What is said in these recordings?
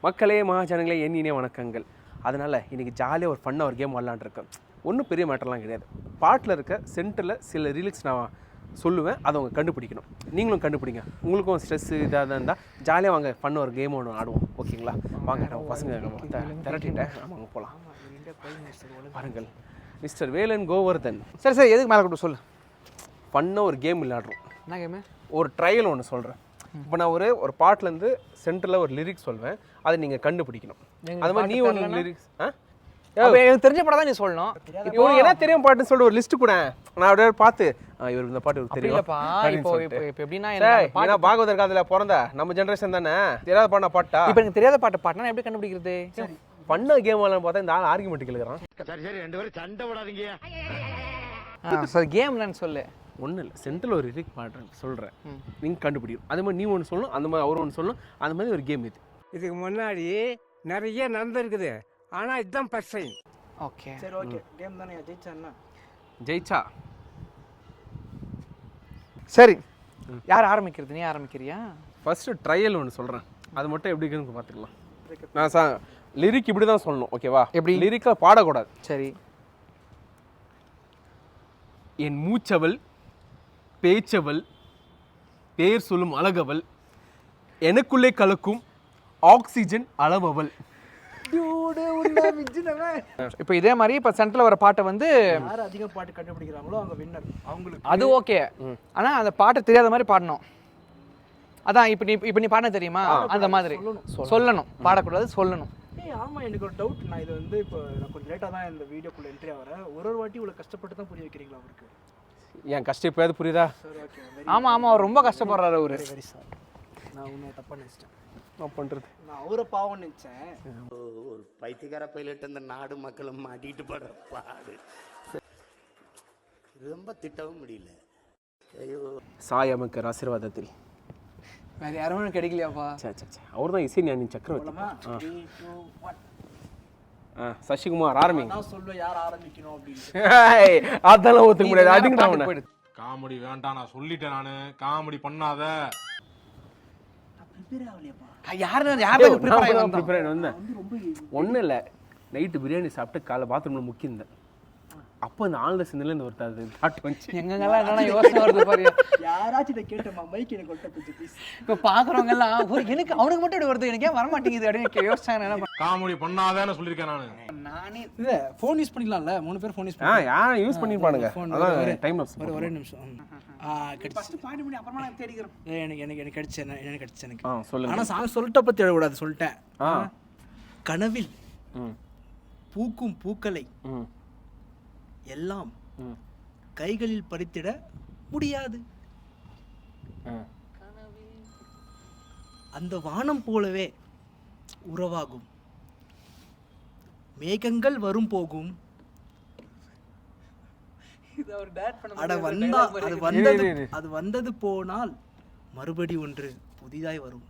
மக்களே மகாஜனங்களே இனிய வணக்கங்கள். அதனால் இன்றைக்கி ஜாலியாக ஒரு ஃபன்னாக ஒரு கேம் விளாண்டுருக்கேன். ஒன்றும் பெரிய மேட்டர்லாம் கிடையாது. பாட்டில் இருக்க சென்டரில் சில ரிலிக்ஸ் நான் சொல்லுவேன், அதை அவங்க கண்டுபிடிக்கணும். நீங்களும் கண்டுபிடிங்க. உங்களுக்கும் ஸ்ட்ரெஸ்ஸு இதாக இருந்தால் ஜாலியாக வாங்க ஃபன்னாக ஒரு கேம் ஒன்று ஆடுவோம். ஓகேங்களா? வாங்க நம்ம பசங்க திரட்டிட்டேன். ஆமாங்க போகலாம். பாருங்கள் மிஸ்டர் வேலன் கோவர்தன். சரி எதுக்கு மேலே கூப்பிட்டு சொல்லு. ஃபன்னாக ஒரு கேம் விளையாடுறோம். என்ன கேமு? ஒரு ட்ரையல் ஒன்று சொல்கிறேன். இப்போ நான் ஒரு பாட்டிலேருந்து சென்டரில் ஒரு லிரிக்ஸ் சொல்வேன், அதை நீங்கள் கண்டுபிடிக்கணும். அது மாதிரி நீ ஒரு லிரிக்ஸ் எனக்கு தெரிஞ்ச படம் தான் நீ சொல்லணும். இவனுக்கு என்ன தெரியும் பாட்டுன்னு சொல்லிட்டு ஒரு லிஸ்ட்டு கூட நான் அப்படியே பார்த்து இவருக்கு இந்த பாட்டு தெரியும். இப்போ எப்படின்னா பாகவதர் காலத்தில் பிறந்த நம்ம ஜென்ரேஷன் தானே, தெரியாத பாட்டா பாட்டா. இப்போ எனக்கு தெரியாத பாட்டு நான் எப்படி கண்டுபிடிக்கிறது? பண்ண கேம் விளாட்னு பார்த்தா இந்த ஆள் ஆர்குமெண்ட் கேட்குறான். சரி ரெண்டு பேரும் சண்டை விடாதீங்க. சரி கேம்லன்னு சொல்லு. ஒன்றும் இல்லை, சென்ட்ரல் ஒரு லிரிக் பாடுறேன் சொல்கிறேன், நீங்கள் கண்டுபிடிக்கும். அது மாதிரி நீ ஒன்று சொல்லணும், அந்த மாதிரி அவர் ஒன்று சொல்லணும். அந்த மாதிரி ஒரு கேம் இது. இதுக்கு முன்னாடி நிறைய நடந்திருக்குது, ஆனால் இதுதான் ஃபர்ஸ்ட் டைம். ஓகே சரி ஓகே, கேம் தானே ஜெயிச்சான்னா ஜெயிச்சா சரி. யார் ஆரம்பிக்கிறது? நீ ஆரம்பிக்கிறியா? ஃபர்ஸ்ட் ட்ரையல் ஒன்று சொல்கிறேன், அது மட்டும் எப்படி இருக்குன்னு பார்த்துக்கலாம். நான் லிரிக் இப்படி தான் சொல்லணும், ஓகேவா? எப்படி? லிரிக்காக பாடக்கூடாது. சரி. என் மூச்சவள், பேச்சவள், பேர் சொல்லும் அழகவள், எனக்குள்ளே கலக்கும் ஆக்சிஜன் அளவவள். இப்போ இதே மாதிரி இப்போ சென்டரில் வர பாட்டை வந்து யார் அதிக பாட்டு கண்டுபிடிக்கிறாங்களோ அவங்க வின்னர். அவங்களுக்கு அது ஓகே, ஆனால் அந்த பாட்டு தெரியாத மாதிரி பாடணும். அதான் இப்போ நீ பாட தெரியுமா அந்த மாதிரி சொல்லணும், பாடக்கூடாது, சொல்லணும். ஆமாம், எனக்கு ஒரு டவுட். நான் இது வந்து இப்போ நான் கொஞ்சம் லேட்டாக தான் இந்த வீடியோக்குள்ளே என்ட்ரி ஆகிறேன். ஒரு வாட்டி இவ்வளோ கஷ்டப்பட்டு தான் புரிய வைக்கிறீங்களா அவருக்கு? என் கஷ்டம் எப்போயாவது புரியுதா? சரி ஓகே. ஆமாம் அவர் ரொம்ப கஷ்டப்படுறாரு அவரு. வெரி சார், நான் உன்னை தப்பாக நினச்சிட்டேன். என்ன பண்ணுறது, நான் அவரை பாவம் நினச்சேன். ஒரு பைத்தியக்கார பைலட் இந்த நாடு மக்களும் மாட்டிட்டு படுற பாடு ரொம்ப திட்டவும் முடியல. ஐயோ, சாய் அமைக்கர் ஆசீர்வாதத்தில் வேறு யாரும் கிடைக்கலையாப்பா? அவர் தான் இசை ஞானி சக்கரவர்த்தி. சசிகுமார் ஆரம்பிங்க. நான் சொல்லுவேன் யார் ஆரம்பிக்கணும் அப்படின்னு. அதெல்லாம் ஒத்துக்க முடியாது. அதுக்கு காமெடி வேண்டாம், நான் சொல்லிட்டேன். நானு காமெடி பண்ணாத. ஒன்றும் இல்லை, நைட்டு பிரியாணி சாப்பிட்டு காலை பாத்ரூம்ல முக்கியம். அப்போ அந்த ஆழ்ந்த சிந்தனையில ஒருத்தர் பாட்டு வந்துச்சு. எங்கெல்லாம் என்னன்னா யோசனை வருது பாரு. யாராச்சும் இதை கேட்டோமா? மைக் எனக்கு கொட்ட போச்சு ப்ளீஸ். இப்போ பார்க்குறவங்க எல்லாம் எனக்கு அவனுக்கு மட்டும் இப்படி வருது, எனக்கு ஏன் வர மாட்டேங்குது அப்படின்னு யோசிச்சாங்க. என்ன காமெடி பண்ணாதான்னு சொல்லியிருக்கேன் நானே. இல்லை, ஃபோன் யூஸ் பண்ணிக்கலாம்ல, 3 பேர் ஃபோன் யூஸ் பண்ணி. யாரும் யூஸ் பண்ணிருப்பானுங்க. டைம் ஒரே நிமிஷம். கிடைச்சு பாடி முடி, அப்புறமா நான் தேடிக்கிறேன். எனக்கு கிடைச்சு எனக்கு கிடைச்சு எனக்கு. சொல்லுங்க. ஆனால் சாங் சொல்லிட்ட பற்றி எழுதக்கூடாது, சொல்லிட்டேன். கனவில் பூக்கும் பூக்களை எல்லாம் கைகளில் பறித்திட முடியாது. அந்த வானம் போலவே உறவாகும் மேகங்கள் வரும் போகும். அது வந்தது போனால் மறுபடி ஒன்று புதிதாய் வரும்,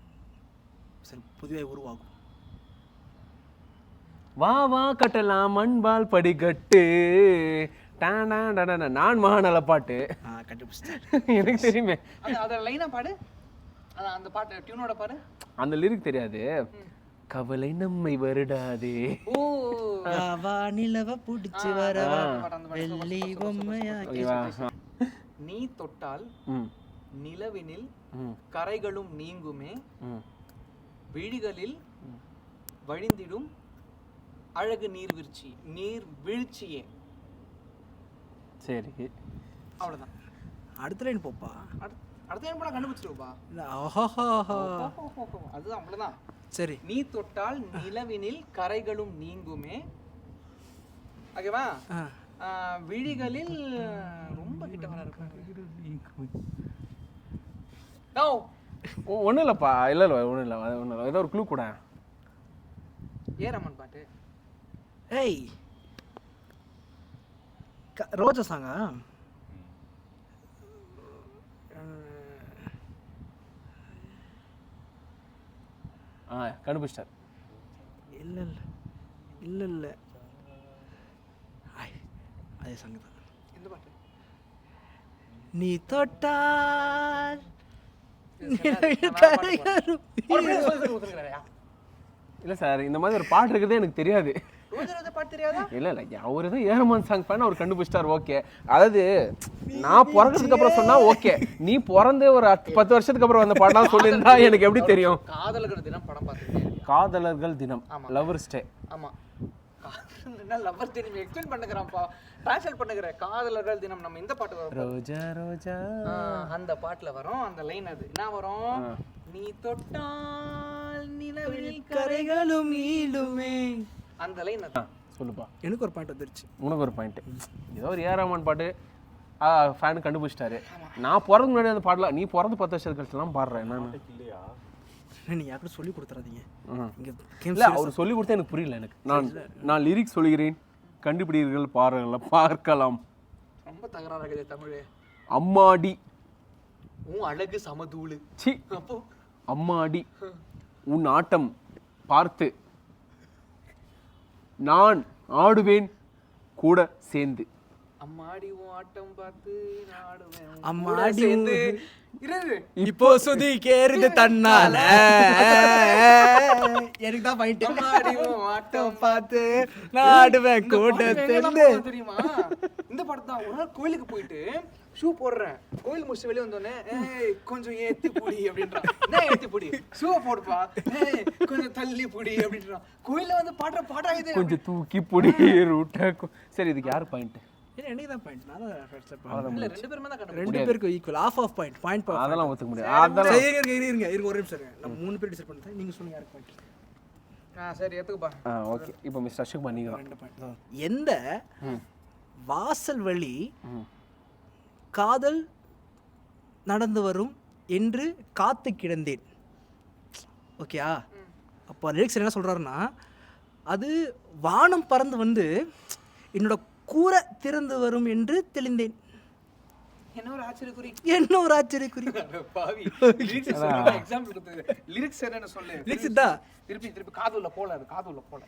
புதிதாய் உருவாகும். வா வா கட்டலாம் மண்பால் படிக்கட்டு, நான் மகாநல பாட்டு. எனக்கு தெரியுமே. அத லைனா பாடு, அந்த பாட்டு டியூனோட பாடு. அந்த லிரிக் தெரியாது. கவலை நம்மை வருடாதே. ஓ வா நிலவ புடிச்சு வரவா வெள்ளி பொம்மையா. நீ தொட்டால் நிலவினில் கரைகளும் நீங்குமே, விழிகளில் வழிந்திடும் அழகு நீர் வீழ்ச்சியே. சரி, அவ்வளோதான். அடுத்த லைன் போப்பா. அடுத்த லைன் போனால் கண்டுபிடிச்சிருப்பா. அதுதான், அவ்வளோதான். சரி. நீ தொட்டால் நிலவினில் கரைகளும் நீங்குமே, ஓகேவா? விழிகளில் ரொம்ப கிட்ட வர ஒன்றும் இல்லைப்பா. இல்லை ஒன்றும் இல்லை, ஏதோ ஒரு க்ளூ கூட. ஏரம்மன் பாட்டு. ஏய், ரோஜா சாங்கா? கண்டுபிடிச்சார். இல்லை இல்லை இல்லை, அதே சாங் தான். எந்த பாட்டு? நீ தொட்டால் இல்லை சார் இந்த மாதிரி ஒரு பாட்டு இருக்கிறதே எனக்கு தெரியாது. ரோஜா ரோஜா பாட்டு தெரியாதா? இல்லை அவர் தான் ஏரமான் சாங் ஃபேன், அவர் கண்டுபிடிச்சிட்டார். ஓகே, அதாவது நான் பிறக்கிறதுக்கு அப்புறம் சொன்னா ஓகே, நீ பிறந்து ஒரு 10 வருஷத்துக்கு அப்புறம் வந்த பாட்டெல்லாம் சொல்லியிருந்தா எனக்கு எப்படி தெரியும்? காதலர்கள் தினம் படம் பார்த்துருக்கேன். காதலர்கள் தினம், லவர்ஸ் டே. ஆமா, லவர் தினம் எக்ஸ்பிளைன் பண்ணுங்கறான்ப்பா, ட்ரான்ஸ்லேட் பண்ணுங்கற. காதலர்கள் தினம் நம்ம இந்த பாட்டு வரும், ரோஜா ரோஜா, அந்த பாட்டுல வரும் அந்த லைன். அது என்ன வரும்? நீ தொட்டால் நிலவில் கரைகளும் ஈலுமே, அந்த லைன். அது சொல்லுப்பா. எனக்கு ஒரு பாயிண்ட் வந்துருச்சு. உனக்கு ஒரு பாயிண்ட். ஏதோ ஒரு ஏராமான் பாட்டு ஃபேன் கண்டுபிடிச்சிட்டாரு. நான் பிறந்து முன்னாடி அந்த பாடலாம், நீ பிறந்து 10 வருஷத்துக்கு கழிச்சுலாம் பாடுறேன். என்னன்னு நீ யாருக்கும் சொல்லி கொடுத்துறாதீங்க. இல்லை, அவர் சொல்லி கொடுத்தா எனக்கு புரியல. எனக்கு நான் லிரிக்ஸ் சொல்லுகிறேன், கண்டுபிடிகள் பார்க்கலாம். ரொம்ப தகராறு இருக்குது தமிழ். அம்மாடி உன் அழகு சமதூளு. சி, அம்மாடி உன் ஆட்டம் பார்த்து நான் ஆடுவேன் கூட சேர்ந்து. அம்மாடி உன் ஆட்டம் பார்த்து நான் ஆடுவேன் அம்மாடி சேர்ந்து. இப்போ சுதி கேருது தன்னால. எனக்கு தான் பாயிண்ட். அம்மாடி உன் ஆட்டம் பார்த்து நான் ஆடுவேன் கூட சேர்ந்து. தெரியுமா இந்த படம் தான்? ஒரு நாள் கோயிலுக்கு போயிட்டு ஷூ போடுறேன், கோயில் முடிச்சு வெளியே வந்தோடனே கொஞ்சம் ஏத்தி புடி அப்படின்றான். என்ன ஏத்தி புடி? ஷூவை போடுப்பா. கொஞ்சம் தள்ளி புடி அப்படின்றான். கோயில வந்து பாட்டா இது கொஞ்சம் தூக்கி புடி ரூட்ட. சரி, இதுக்கு யார் பாயிண்ட்? எனக்கு தான் பாயிண்ட். நான் தான் ஃபர்ஸ்ட் இல்ல, ரெண்டு பேருமே தான் கண்டுபிடிச்சோம். ரெண்டு பேருக்கு ஈக்குவல் ஆஃப் பாயிண்ட். அதெல்லாம் ஒத்துக்க முடியாது. அதெல்லாம் இருங்க ஒரு நிமிஷம் இருங்க. நம்ம 3 பேர் டிசைட் பண்ணிட்டேன். நீங்க சொல்லுங்க யாருக்கு பாயிண்ட். சரி எடுத்துக்கப்பா. ஓகே, இப்போ மிஸ்டர் அசோக் பண்ணீங்க. 2 பாயிண்ட். எந்த வாசல் வழி காதல் நடந்து வரும் என்று காத்து கிடந்தேன். ஓகேயா? அப்போ லிரிக்ஸ் என்ன சொல்றாருன்னா, அது வானம் பறந்து வந்து என்னோட கூரை திறந்து வரும் என்று தெளிந்தேன். என்ன ஒரு ஆச்சரியக்குறி. பாவி. எக்ஸாம்பிள் கொடுத்து லிரிக்ஸ் என்னன்னு சொல்லு. லிரிக்ஸ் தான் திருப்பி காதுல போல. அது காதுல போல.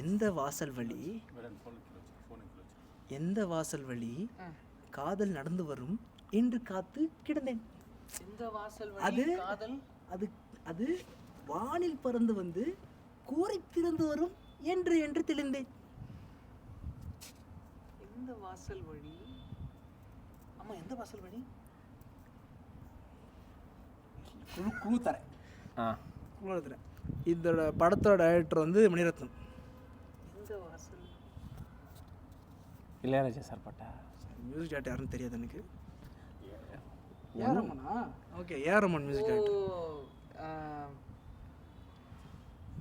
எந்த வாசல் வழி காதல் நடந்து வரும் என்று காத்து கிடந்தேன். இந்த வாசல் அது வழி காதல் அது வானில் பறந்து வந்து கூரை திறந்து வரும் என்று தெளிந்தேன். இந்த வாசல் வழி. ஆமா, எந்த வாசல் வழி? குழு தரேன். இதோட படத்தோட டைரக்டர் வந்து மணிரத்னம். இந்த வாசல் இளையராஜா சார் பாட்டா? மியூசிக் டைரக்டர் யாருன்னு தெரியாது எனக்கு. ஏஆர்ரமனா? Okay, A R Rahman music director.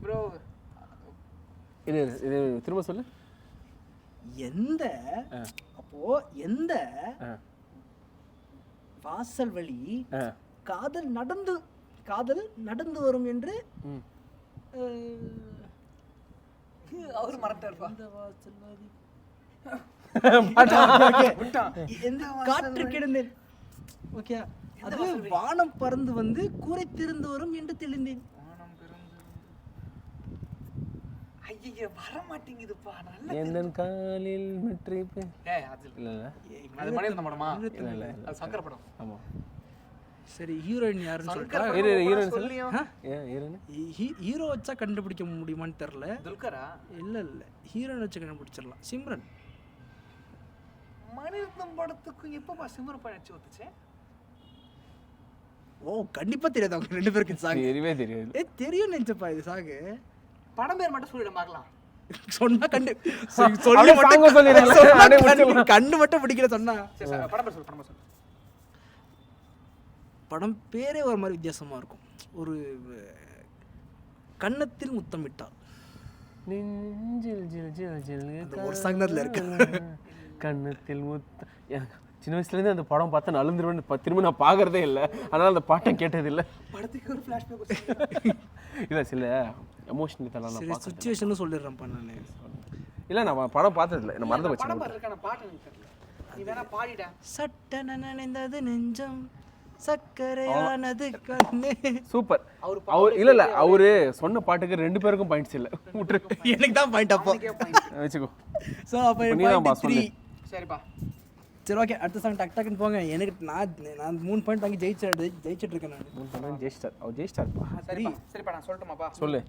Bro இது திரும்ப சொல்லு. எந்த வாசல் வழி காதல் நடந்து வரும் என்று அவர் மறந்துட்டாருப்பா. காற்று கிடந்தேன். ஓகே, அது வானம் பறந்து வந்து கூரை திறந்து வரும் என்று தெளிந்தேன். வானம் பிறந்து ஐயே வர மாட்டேங்குதுப்பா. நல்ல என்னன் காலில் மெட்ரி அது இல்ல அது மணிரத்னம் படமா? இல்ல அது சங்கர் படம். ஆமா. சரி, ஹீரோயின் யாருன்னு சொல்லிட்டா? ஹீரோ வச்சா கண்டுபிடிக்க முடியுமான்னு தெரியல. துல்கரா? இல்ல ஹீரோயின் வச்சு கண்டுபிடிச்சிடலாம். சிம்ரன். மணிரத்னம் படத்துக்கு எப்பப்பா சிம்ரன் பயிற்சி வந்துச்சு? ஓ, கண்டிப்பா தெரியாது அவங்க 2 பேருக்கு சாங். தெரியவே தெரியாது. தெரியும் நினைச்சப்பா இது சாங். படம் பேர் மட்டும் சொல்லிட பார்க்கலாம். சொன்னா கண்டு மட்டும் பிடிக்கல சொன்னா. படம் பேர் சொல்லு. படம் பேரே ஒரு மாதிரி வித்தியாசமா இருக்கும். ஒரு கன்னத்தில் முத்தமிட்டால் ஒரு சங்கத்துல இருக்கு. கன்னத்தில் முத்தம். சின்ன வயசுலேருந்து அந்த படம் பார்த்தா நான் அழுந்துருவேன். திரும்ப நான் பார்க்கறதே இல்லை, அதனால் அந்த பாட்டம் கேட்டதில்லை. படத்துக்கு ஒரு ஃப்ளாஷ்பேக் இல்லை, சில எமோஷனல் தரலாம். சுச்சுவேஷன் சொல்லிடுறேன் பண்ணு. இல்லை, நான் படம் பார்த்ததில்லை, நான் மறந்து வச்சேன். படம் பார்த்துருக்கேன், பாட்டு எனக்கு தெரியல. நீ வேணா பாடிடா. சட்டன நனைந்தது நெஞ்சம் சக்கரையானது கண்ணே. சூப்பர். அவர் இல்ல அவரு சொன்ன பாட்டுக்கு 2 பேருக்கும் பாயிண்ட்ஸ் இல்ல. எனக்கு தான் பாயிண்ட். அப்போ வெச்சுக்கோ. சோ அப்ப 3. சரிப்பா. சரி, ஓகே, அடுத்த சாங் டக் டக்னு போங்க. எனக்கு நான் 3 பாயிண்ட் வாங்கி ஜெயிச்சிட்டு இருக்கேன். நான் 3 பாயிண்ட் ஜெயிச்சிட்டார். அவர் ஜெயிச்சிட்டார்ப்பா. சரிப்பா நான் சொல்லட்டுமாப்பா? சொல்லு.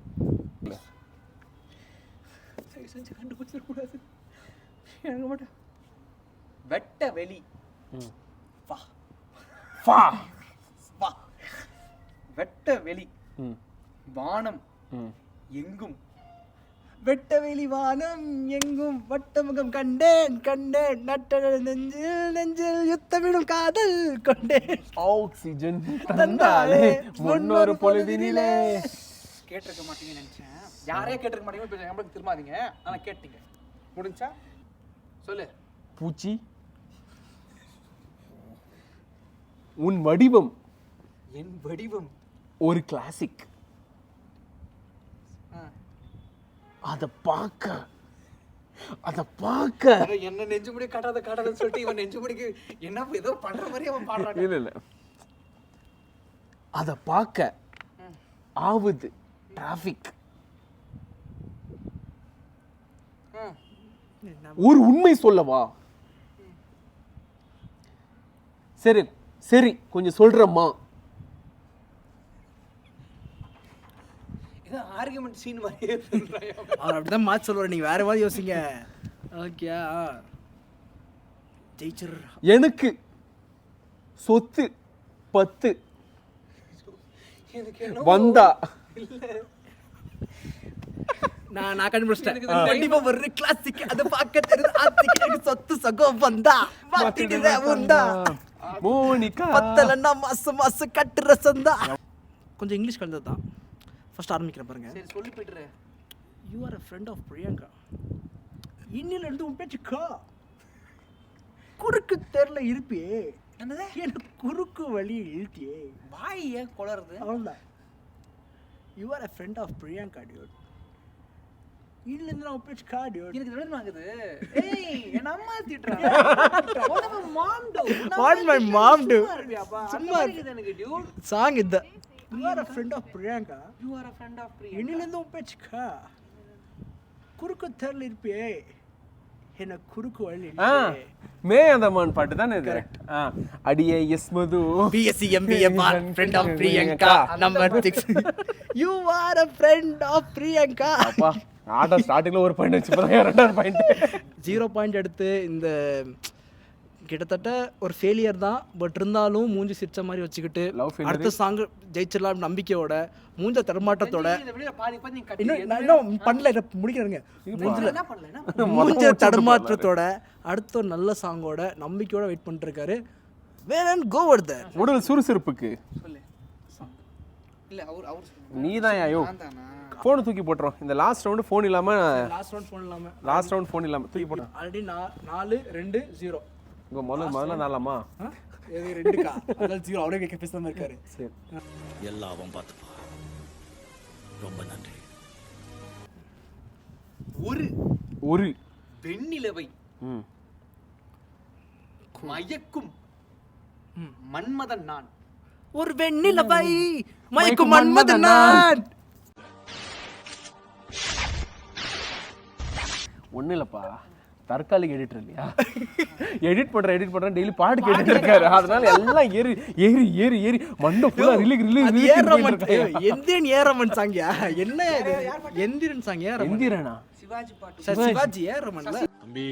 செஞ்சு கண்டுபிடிச்சிடக்கூடாது. எனக்கு மட்டும் வெட்ட வெளி. வா ஃபா வா. வெட்ட வெளி வானம் எங்கும். வெட்டவெளி வானம் எங்கும் வட்டமுகம் கண்டேன் கண்டேன் நட்ட நெஞ்சில் நெஞ்சில் யுத்தமிடும் காதல் கொண்டேன். ஆக்சிஜன் தந்தாலே முன்னொரு பொழுதினிலே. கேட்டிருக்க மாட்டீங்கன்னு நினைச்சேன். யாரே கேட்டிருக்க மாட்டீங்க. இப்போ நம்மளுக்கு திரும்பாதீங்க. ஆனால் கேட்டீங்க. முடிஞ்சா சொல்லு. பூச்சி உன் வடிவம் என் வடிவம் ஒரு கிளாசிக். அதை பார்க்க என்ன நெஞ்சு முடி காட்டாதன்னு சொல்லிட்டு இவன் நெஞ்சு முடிக்கு என்ன ஏதோ பண்ற மாதிரி அவன் பாடுறான். இல்ல அதை பார்க்க ஆவுது டிராஃபிக். ஒரு உண்மை சொல்லவா? சரி சரி கொஞ்சம் சொல்றம்மா. ஏதோ ஆர்குமெண்ட் சீன் மாதிரியே சொல்றான். அவர் அப்படிதான் மாற்றி சொல்லுவார். நீங்கள் வேற மாதிரி யோசிங்க. ஓகே ஜெயிச்சிரு. எனக்கு சொத்து 10 வந்தா நான் கண்டுபிடிச்சிட்டேன். கண்டிப்பா ஒரு கிளாசிக். அதை பார்க்க தெரியுது ஆத்திக்கு. எனக்கு சொத்து சகம் வந்தா மாத்திடுற உண்டா மோனிகா பத்தலன்னா மாசம் மாசம் கட்டுற சந்தா. கொஞ்சம் இங்கிலீஷ் கலந்தது தான். ஃபர்ஸ்ட் ஆரம்பிக்கிறேன் பாருங்க. சரி சொல்லி போய்ட்டுரு. You are a friend of Priyanka. இன்னில இருந்து உன் பேச்சு கா. குறுக்கு தெருல இருப்பியே. என்னது? எனக்கு குறுக்கு வழி இழுத்தியே. வாய் ஏன் குளறுது? அவ்வளோதான். You are a friend of Priyanka dude. இன்னில இருந்து உன் பேச்சு கா டியூட். எனக்கு என்ன ஆகுது? ஏய் என் அம்மா திட்டுறா. what my mom do? What my mom do? சும்மா இருக்குது எனக்கு டியூட். சாங் இது. You are a friend of Priyanka. You are a friend of Priyanka. இன்னில இருந்து உன் பேச்சு கா. குறுக்கு தெருல இருப்பியே. என்ன குறுக்கு வழி இழுத்தியே. மே அந்தமான் பாட்டு தானே இது. அடியே S Madhu BSc MBA friend of Priyanka number 6. You are a friend of Priyanka. அப்பா ஆட்டோ ஸ்டார்டிங்ல ஒரு பாயிண்ட் வச்சு போறேன். ரெண்டாவது பாயிண்ட் 0 பாயிண்ட் எடுத்து இந்த கிட்டத்தட்ட ஒரு ஃபெயிலியர் தான். பட் இருந்தாலும் மூஞ்சி சிரிச்ச மாதிரி வச்சுக்கிட்டு அடுத்த சாங் ஜெயிச்சிடலாம் நம்பிக்கையோட மூஞ்ச தடுமாற்றத்தோட இந்த வீடியோ பாதி பாதி நீங்க கட்டி இன்னும் நான் இன்னும் பண்ணல. முடிக்கிறேங்க. என்ன பண்ணல? மூஞ்ச தடுமாற்றத்தோட அடுத்த ஒரு நல்ல சாங்கோட நம்பிக்கையோட வெயிட் பண்ணிட்டு இருக்காரு. வேலன் கோவர்த உடல் சுறுசுறுப்புக்கு சொல்லு. இல்ல அவர் நீதான் ஐயோ தானா? ஃபோனை தூக்கி போட்டுறோம். இந்த லாஸ்ட் ரவுண்டு ஃபோன் இல்லாம லாஸ்ட் ரவுண்ட் ஃபோன் இல்லாம லாஸ்ட் ரவுண்ட் ஃபோன் இல்லாம தூக்கி போட்டோம். ஆல்ரெடி 4 2 0. உங்க முதல்ல நாளாமா இது 2 அதனால 0 அவரே கேட்க பேசாம இருக்காரு. சரி எல்லாவும் பார்த்துப்பா. ரொம்ப நன்றி. ஒரு வெண்ணிலவை மயக்கும் மன்மதன் நான். ஒரு வெண்ணிலவை மயக்கும் மன்மதன் நான். ஒன்றும் இல்லைப்பா, தற்காலிக எடிட்டர் இல்லையா? எடிட் பண்ணுறேன் டெய்லி பாட்டு கேட்டுட்டு இருக்காரு. அதனால எல்லாம் ஏறி ஏறி ஏறி ஏறி மண்டை ஃபுல்லாக எந்திரன் ஏரமன் சாங்கியா? என்ன இது? எந்திரன் சாங் ஏரமன். எந்திரனா? சிவாஜி பாட்டு. சிவாஜி ஏரமன்ல. தம்பி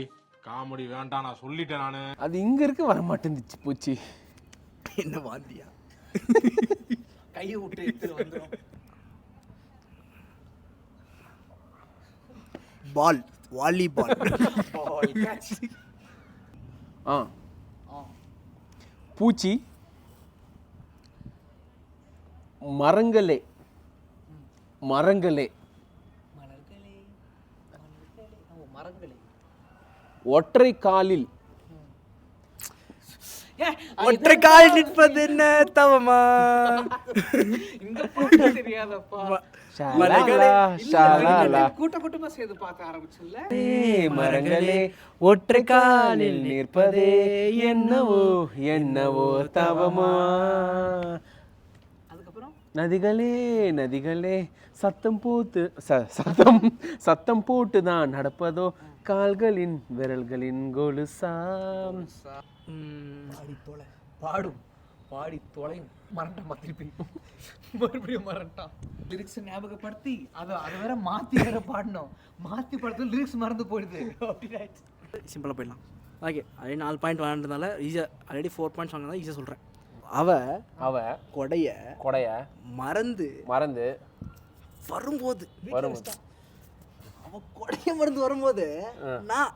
காமெடி வேண்டாம், நான் சொல்லிட்டேன் நானு. அது இங்க இருக்கு வர மாட்டேந்துச்சு போச்சு. என்ன வாந்தியா? கையை விட்டு எடுத்து வந்துடும். Ball volleyball. பூச்சி மரங்களே மரங்களே மரங்களே ஒற்றை காலில் ஒற்றை கால் நிற்பது என்ன தவமா? இந்த பாட்டு தெரியாதப்பா. கூட்டமா சேர்ந்து பார்க்க ஆரம்பிச்சுல்ல. மரங்களே ஒற்றை காலில் நிற்பதே என்னவோ என்னவோ தவமா. அதுக்கப்புறம் நதிகளே நதிகளே சத்தம் போட்டு தான் நடப்பதோ கால்களின் விரல்களின் கொலுசா. அடி போல பாடும் பாடி தொலையும் மறந்துட்டான் திருப்பி மறுபடியும் மறந்துட்டான் லிரிக்ஸ் ஞாபகப்படுத்தி அதை வேற மாத்தி வேற பாடணும் மாத்தி படத்துல லிரிக்ஸ் மறந்து போயிடுது அப்படின்னு சிம்பிளாக போயிடலாம். ஓகே ஆல்ரெடி 4 பாயிண்ட் வாங்கினதுனால ஈஸியாக ஆல்ரெடி 4 பாயிண்ட்ஸ் வாங்கினதால ஈஸியாக சொல்கிறேன். அவ கொடைய மறந்து வரும்போது அவ கொடைய மறந்து வரும்போது நான்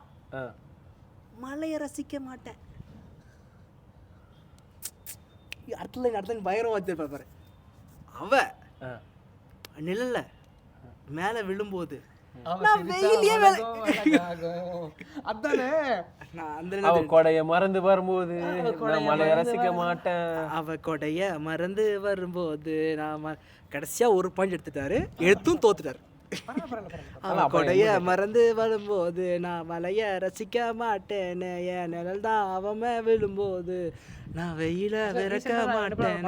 மலையை ரசிக்க மாட்டேன். அடுத்த பயங்கரமா வச்சிருப்பேன் பாரு. அவ நிழல்ல மேல விழும்போது நான் வெயிலே அதானே அவ கொடைய மறந்து வரும்போது நான் மலையை ரசிக்க மாட்டேன். அவ கொடைய மறந்து வரும்போது நான் கடைசியா ஒரு பாயிண்ட் எடுத்துட்டாரு, எடுத்தும் தோத்துட்டாரு. அவ கொடைய மறந்து வரும்போது நான் மலைய ரசிக்க மாட்டேன், என் நிழல் தான் அவன் விழும்போது நான் வெயில விறக்க மாட்டேன்.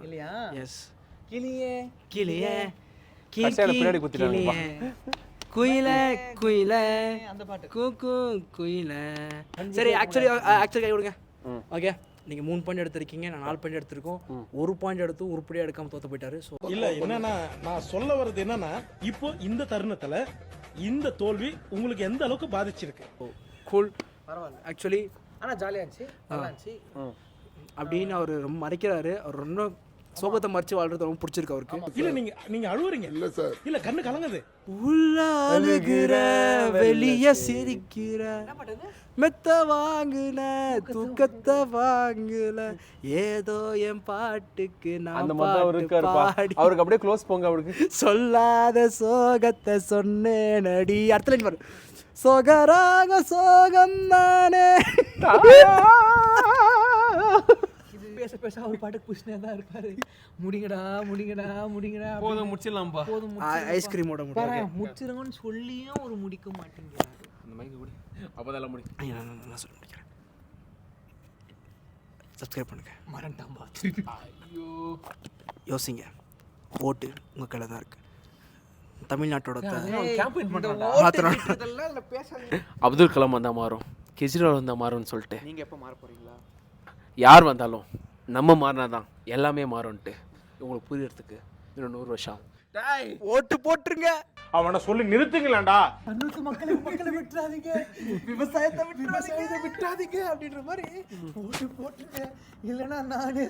இல்லையா? எஸ். கிளியே கிளியே பின்னாடி குத்திட்டாங்க. குயில குயில அந்த பாட்டு கூக்கு குயில. சரி ஆக்சுவலி கை கொடுங்க. ஓகே நீங்க 3 பாயிண்ட் எடுத்திருக்கீங்க, நான் 4 பாயிண்ட் எடுத்திருக்கோம். 1 பாயிண்ட் எடுத்து உருப்படியா எடுக்காம தோத்து போயிட்டாரு. ஸோ இல்ல என்னன்னா நான் சொல்ல வர்றது என்னன்னா இப்போ இந்த தருணத்துல இந்த தோல்வி உங்களுக்கு எந்த அளவுக்கு பாதிச்சிருக்கு? கூல் பரவாயில்ல ஆக்சுவலி. ஆனா ஜாலியா இருந்துச்சு நல்லா இருந்துச்சு அப்படின்னு அவர் ரொம்ப மறைக்கிறாரு. அவர் ரொம்ப சோகத்தை மறைச்சு வாழ்றது ரொம்ப பிடிச்சிருக்கு அவருக்கு. இல்ல நீங்க அழுவுறீங்க. இல்ல சார், இல்ல கண்ணு கலங்குது. உள்ள அழுகிற வெளிய சிரிக்கிற மெத்த வாங்குன தூக்கத்தை வாங்குல ஏதோ என் பாட்டுக்கு நான் பாட்டு பாடி அவருக்கு அப்படியே க்ளோஸ் போங்க. அவருக்கு சொல்லாத சோகத்தை சொன்னேனடி. அடுத்த லைன் பாரு. சோகராக சோகம் தானே. பேச பேச அவர் பாட்டுக்கு புஷ்னே தான் இருப்பாரு. முடிங்கடா முடிங்கடா முடிங்கடா போதும் முடிச்சிடலாம்ப்பா. போதும் ஐஸ்கிரீமோட முடியும். முடிச்சிருங்கன்னு சொல்லியும் ஒரு முடிக்க மாட்டேங்கிறாரு. அந்த மைக்கு கூட அப்போதெல்லாம் முடி. நான் சொல்ல முடிக்கிறேன். சப்ஸ்கிரைப் பண்ணுங்க. மறந்துட்டாம்பா. ஐயோ யோசிங்க. ஓட்டு உங்கள் கையில் தான் இருக்கு. தமிழ்நாட்டோட அப்துல் கலாம் வந்தால் மாறும், கெஜ்ரிவால் வந்தால் மாறும்னு சொல்லிட்டு நீங்க எப்போ மாற போறீங்களா? யார் வந்தாலும் நம்ம மாறினா தான் எல்லாமே மாறும்ன்ட்டு உங்களுக்கு புரியறதுக்கு இன்னும் 100 வருஷம். ஓட்டு போட்டுருங்க. அவனை சொல்லி நிறுத்துங்களேன்டா. மக்களை விட்டுறாதீங்க, விவசாயத்தை விட்டுறாதீங்க அப்படின்ற மாதிரி ஓட்டு போட்டுருங்க, இல்லைன்னா நானே